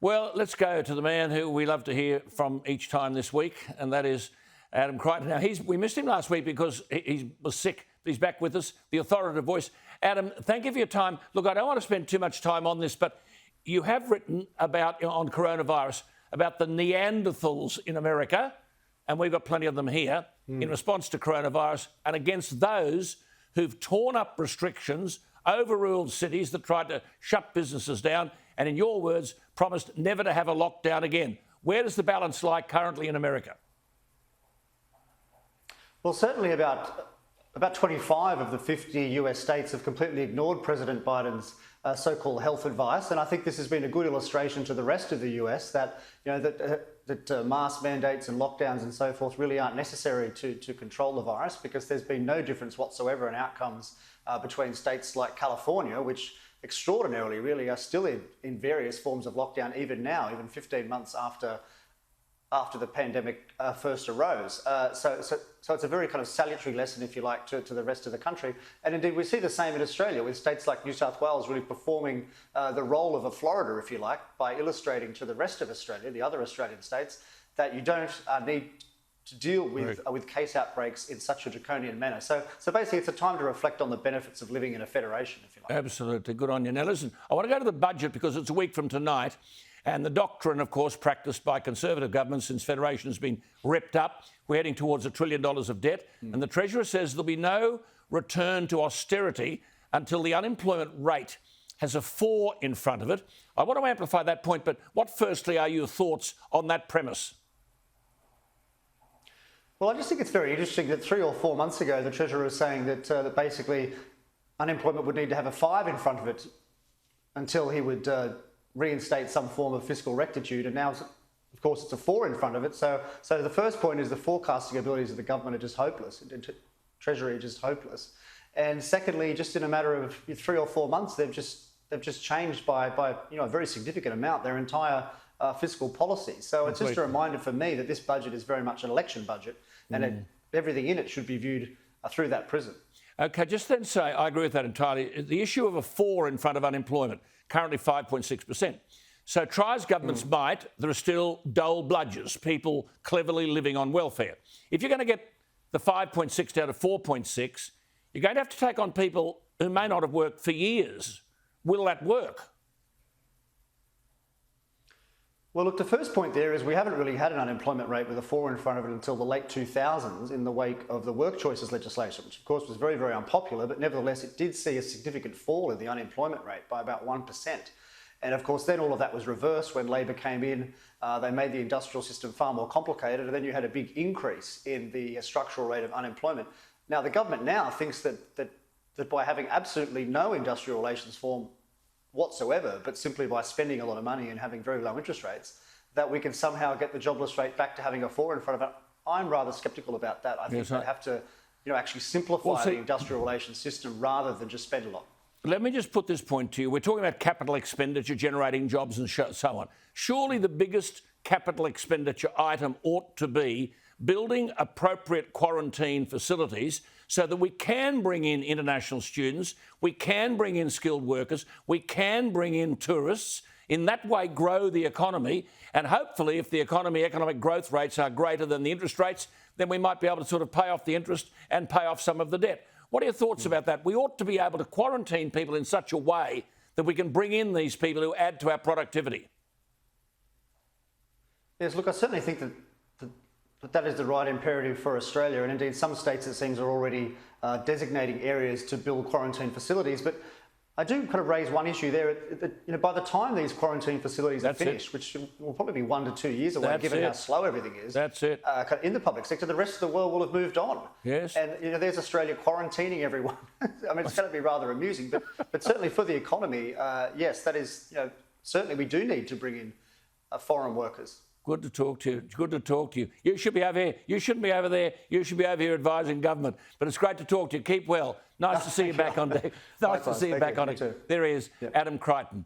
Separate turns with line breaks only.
Well, let's go to the man who we love to hear from each time this week, and that is Adam Creighton. Now, we missed him last week because he was sick. He's back with us, the authoritative voice. Adam, thank you for your time. Look, I don't want to spend too much time on this, but you have written about, on coronavirus, about the Neanderthals in America, and we've got plenty of them here, in response to coronavirus, and against those who've torn up restrictions, overruled cities that tried to shut businesses down, and in your words, promised never to have a lockdown again. Where does the balance lie currently in America?
Well, certainly about 25 of the 50 US states have completely ignored President Biden's so-called health advice, and I think this has been a good illustration to the rest of the US that mask mandates and lockdowns and so forth really aren't necessary to control the virus, because there's been no difference whatsoever in outcomes between states like California, which extraordinarily really are still in various forms of lockdown even now, even 15 months after the pandemic first arose. So it's a very kind of salutary lesson, if you like, to the rest of the country. And indeed, we see the same in Australia, with states like New South Wales really performing the role of a Florida, if you like, by illustrating to the rest of Australia, the other Australian states, that you don't need to deal with case outbreaks in such a draconian manner. So basically, it's a time to reflect on the benefits of living in a federation, if you like.
Absolutely. Good on you. Now, listen, I want to go to the budget because it's a week from tonight. And the doctrine, of course, practiced by Conservative governments since Federation has been ripped up. We're heading towards $1 trillion of debt. And the Treasurer says there'll be no return to austerity until the unemployment rate has a 4 in front of it. I want to amplify that point, but what firstly are your thoughts on that premise?
Well, I just think it's very interesting that 3 or 4 months ago, the Treasurer was saying that basically unemployment would need to have a 5 in front of it until he would reinstate some form of fiscal rectitude, and now, of course, it's a 4 in front of it. So the first point is the forecasting abilities of the government are just hopeless. Treasury are just hopeless. And secondly, just in a matter of 3 or 4 months, they've just changed by a very significant amount their entire fiscal policy. So it's just a reminder for me that this budget is very much an election budget, and everything in it should be viewed through that prism.
OK, just then say, I agree with that entirely. The issue of a 4 in front of unemployment, currently 5.6%. So try as governments might, there are still dole bludgers, people cleverly living on welfare. If you're going to get the 5.6 down to 4.6, you're going to have to take on people who may not have worked for years. Will that work?
Well, look, the first point there is we haven't really had an unemployment rate with a 4 in front of it until the late 2000s in the wake of the work choices legislation, which of course was very, very unpopular, but nevertheless it did see a significant fall in the unemployment rate by about 1%. And of course then all of that was reversed when Labor came in. They made the industrial system far more complicated, and then you had a big increase in the structural rate of unemployment. Now the government now thinks that by having absolutely no industrial relations form whatsoever, but simply by spending a lot of money and having very low interest rates, that we can somehow get the jobless rate back to having a 4 in front of it. I'm rather sceptical about that. I think they have to actually simplify the industrial relations system rather than just spend a lot.
Let me just put this point to you. We're talking about capital expenditure, generating jobs and so on. Surely the biggest capital expenditure item ought to be building appropriate quarantine facilities so that we can bring in international students, we can bring in skilled workers, we can bring in tourists, in that way grow the economy, and hopefully if the economic growth rates are greater than the interest rates, then we might be able to sort of pay off the interest and pay off some of the debt. What are your thoughts about that? We ought to be able to quarantine people in such a way that we can bring in these people who add to our productivity.
Yes, look, I certainly think that is the right imperative for Australia, and indeed some states, it seems, are already designating areas to build quarantine facilities. But I do kind of raise one issue there. By the time these quarantine facilities are finished, which will probably be 1 to 2 years away, given how slow everything is, in the public sector, the rest of the world will have moved on.
Yes.
And there's Australia quarantining everyone. I mean, it's going to be rather amusing, but certainly for the economy, yes, that is, certainly we do need to bring in foreign workers.
Good to talk to you. Good to talk to you. You should be over here. You shouldn't be over there. You should be over here advising government. But it's great to talk to you. Keep well. Nice to see you back on deck. Nice to see you back on deck. There he is, Adam Creighton.